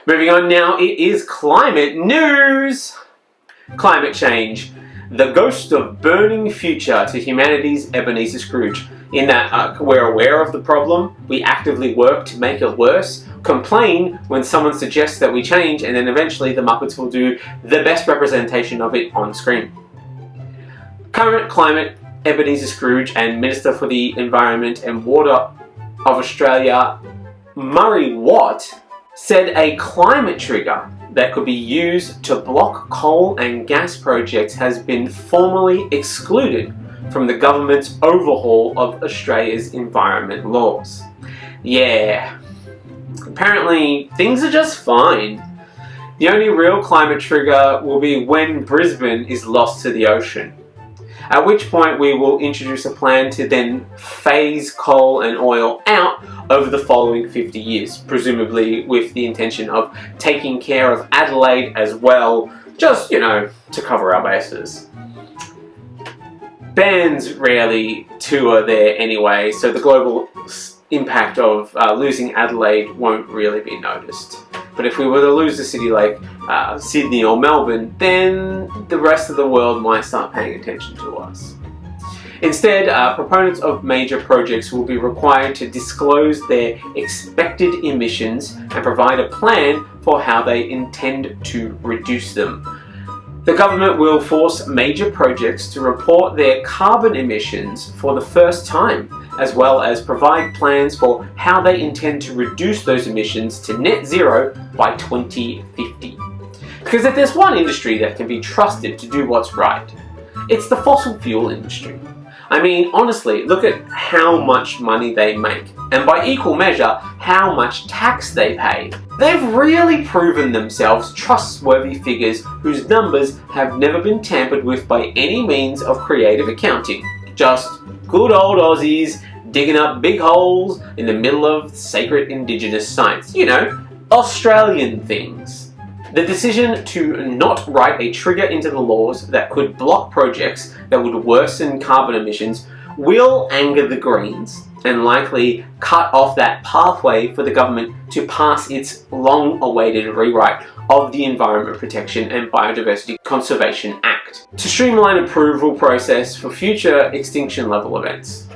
Moving on now, it is climate news. Climate change. The ghost of burning future to humanity's Ebenezer Scrooge. In that we're aware of the problem, we actively work to make it worse, complain when someone suggests that we change, and then eventually the Muppets will do the best representation of it on screen. Current climate Ebenezer Scrooge and Minister for the Environment and Water of Australia, Murray Watt, said a climate trigger that could be used to block coal and gas projects has been formally excluded from the government's overhaul of Australia's environment laws. Yeah, apparently things are just fine. The only real climate trigger will be when Brisbane is lost to the ocean, at which point we will introduce a plan to then phase coal and oil out over the following 50 years, presumably with the intention of taking care of Adelaide as well, just, to cover our bases. Bands rarely tour there anyway, so the global impact of losing Adelaide won't really be noticed. But if we were to lose a city like Sydney or Melbourne, then the rest of the world might start paying attention to us. Instead, proponents of major projects will be required to disclose their expected emissions and provide a plan for how they intend to reduce them. The government will force major projects to report their carbon emissions for the first time, as well as provide plans for how they intend to reduce those emissions to net zero by 2050. Because if there's one industry that can be trusted to do what's right, it's the fossil fuel industry. I mean, honestly, look at how much money they make, and by equal measure, how much tax they pay. They've really proven themselves trustworthy figures whose numbers have never been tampered with by any means of creative accounting. Just good old Aussies digging up big holes in the middle of sacred indigenous sites. Australian things. The decision to not write a trigger into the laws that could block projects that would worsen carbon emissions will anger the Greens and likely cut off that pathway for the government to pass its long-awaited rewrite of the Environment Protection and Biodiversity Conservation Act to streamline approval process for future extinction level events.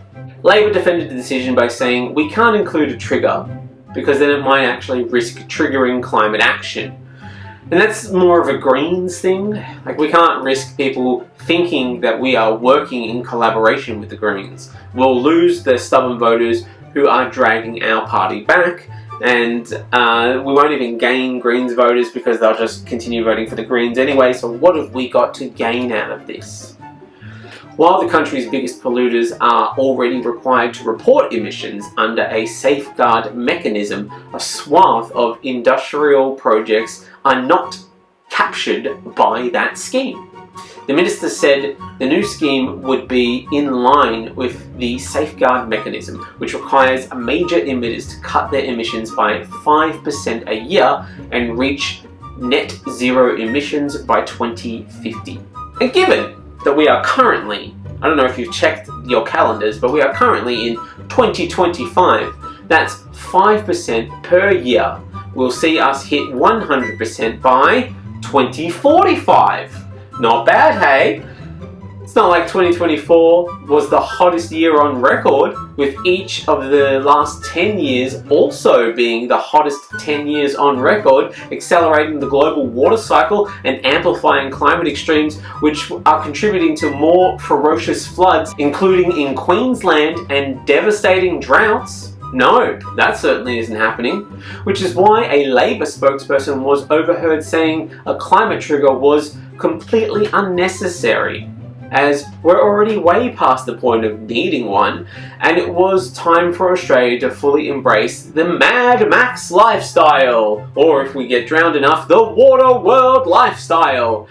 Labor defended the decision by saying we can't include a trigger because then it might actually risk triggering climate action. And that's more of a Greens thing. We can't risk people thinking that we are working in collaboration with the Greens. We'll lose the stubborn voters who are dragging our party back, and we won't even gain Greens voters because they'll just continue voting for the Greens anyway, so what have we got to gain out of this? While the country's biggest polluters are already required to report emissions under a safeguard mechanism, a swath of industrial projects are not captured by that scheme. The minister said the new scheme would be in line with the safeguard mechanism, which requires major emitters to cut their emissions by 5% a year and reach net zero emissions by 2050. And given that we are currently, I don't know if you've checked your calendars, but we are currently in 2025. That's 5% per year. Will see us hit 100% by 2045. Not bad, hey? It's not like 2024 was the hottest year on record, with each of the last 10 years also being the hottest 10 years on record, accelerating the global water cycle and amplifying climate extremes, which are contributing to more ferocious floods, including in Queensland, and devastating droughts. No, that certainly isn't happening, which is why a Labour spokesperson was overheard saying a climate trigger was completely unnecessary, as we're already way past the point of needing one, and it was time for Australia to fully embrace the Mad Max lifestyle, or if we get drowned enough, the Water World lifestyle.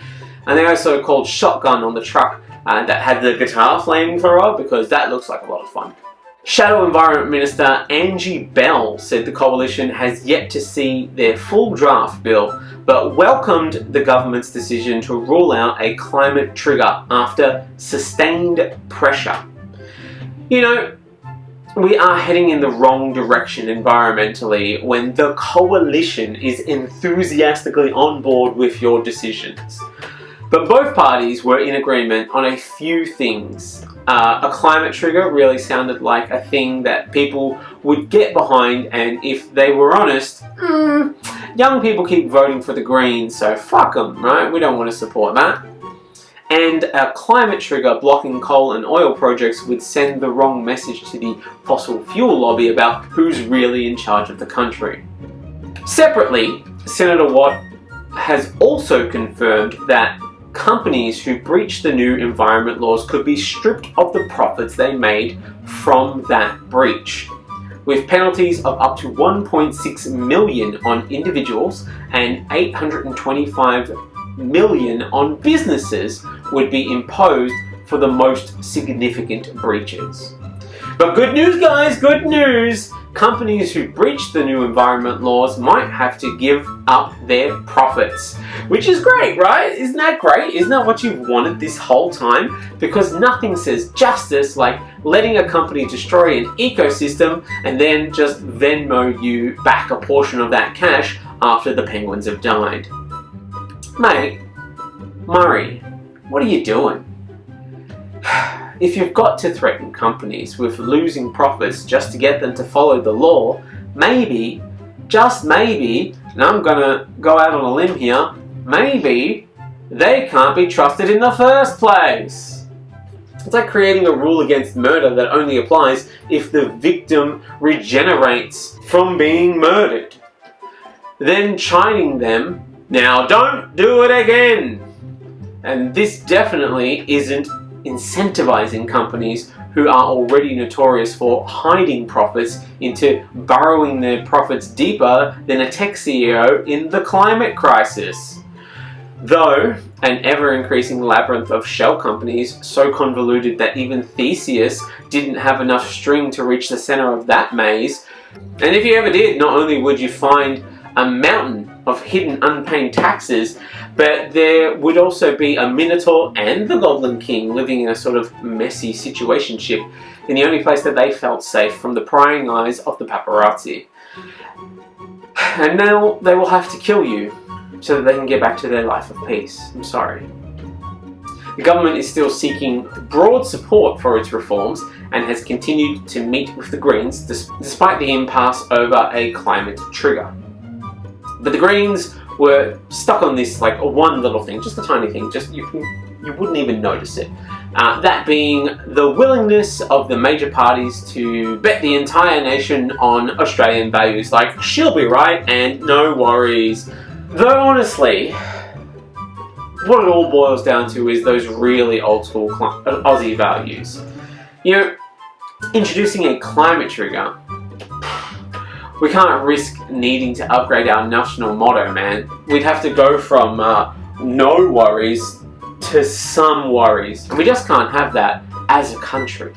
And they also called shotgun on the truck that had the guitar flamethrower, because that looks like a lot of fun. Shadow Environment Minister Angie Bell said the coalition has yet to see their full draft bill, but welcomed the government's decision to rule out a climate trigger after sustained pressure. we are heading in the wrong direction environmentally when the coalition is enthusiastically on board with your decisions. But both parties were in agreement on a few things. A climate trigger really sounded like a thing that people would get behind, and if they were honest, young people keep voting for the Greens, so fuck them, right? We don't want to support that. And a climate trigger blocking coal and oil projects would send the wrong message to the fossil fuel lobby about who's really in charge of the country. Separately, Senator Watt has also confirmed that companies who breach the new environment laws could be stripped of the profits they made from that breach, with penalties of up to 1.6 million on individuals and 825 million on businesses would be imposed for the most significant breaches. But good news, guys, good news! Companies who breach the new environment laws might have to give up their profits. Which is great, right? Isn't that great? Isn't that what you've wanted this whole time? Because nothing says justice like letting a company destroy an ecosystem and then just Venmo you back a portion of that cash after the penguins have died. Mate, Murray, what are you doing? If you've got to threaten companies with losing profits just to get them to follow the law, maybe, just maybe, and I'm gonna go out on a limb here, maybe they can't be trusted in the first place. It's like creating a rule against murder that only applies if the victim regenerates from being murdered. Then chining them, now don't do it again. And this definitely isn't incentivizing companies who are already notorious for hiding profits into burrowing their profits deeper than a tech CEO in the climate crisis. Though an ever-increasing labyrinth of shell companies so convoluted that even Theseus didn't have enough string to reach the center of that maze, and if you ever did, not only would you find a mountain of hidden unpaid taxes, but there would also be a Minotaur and the Goblin King living in a sort of messy situationship in the only place that they felt safe from the prying eyes of the paparazzi. And now they will have to kill you so that they can get back to their life of peace. I'm sorry. The government is still seeking broad support for its reforms and has continued to meet with the Greens despite the impasse over a climate trigger. But the Greens were stuck on this like one little thing, just a tiny thing, just you wouldn't even notice it. That being the willingness of the major parties to bet the entire nation on Australian values, like she'll be right and no worries. Though honestly, what it all boils down to is those really old school Aussie values. You know, introducing a climate trigger, we can't risk needing to upgrade our national motto, man. We'd have to go from no worries to some worries. And we just can't have that as a country.